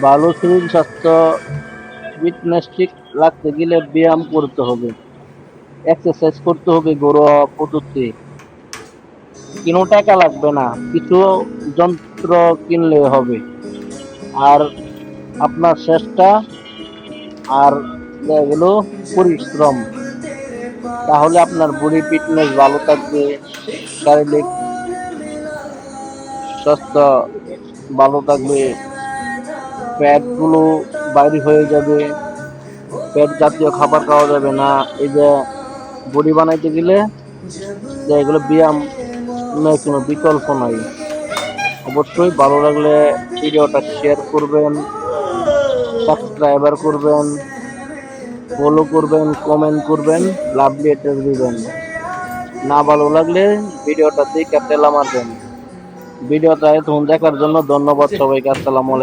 ভালো শরীর স্বাস্থ্য ফিটনেস ঠিক রাখতে গেলে ব্যায়াম করতে হবে, এক্সারসাইজ করতে হবে ঘরোয়া পদ্ধতি। কোনো টাকা লাগবে না, কিছু যন্ত্র কিনলে হবে। আর আপনার চেষ্টা আর দেখা গেল পরিশ্রম, তাহলে আপনার বডি ফিটনেস ভালো থাকবে, শারীরিক স্বাস্থ্য ভালো থাকবে, ফ্যাট গুলো বাইরে হয়ে যাবে, ফ্যাট জাতীয় খাবার খাওয়া যাবে না। এই যে বডি বানাইতে গেলে যে এগুলো ব্যায়াম কোনো বিকল্প নাই। অবশ্যই ভালো লাগলে ভিডিওটা শেয়ার করবেন, সাবস্ক্রাইবার করবেন, ফলো করবেন, কমেন্ট করবেন, লাভ লেটার দিবেন। না ভালো লাগলে ভিডিওটা দেখে তেলা মারবেন। ভিডিওটা এতক্ষণ দেখার জন্য ধন্যবাদ সবাইকে। আসসালামু আলাইকুম।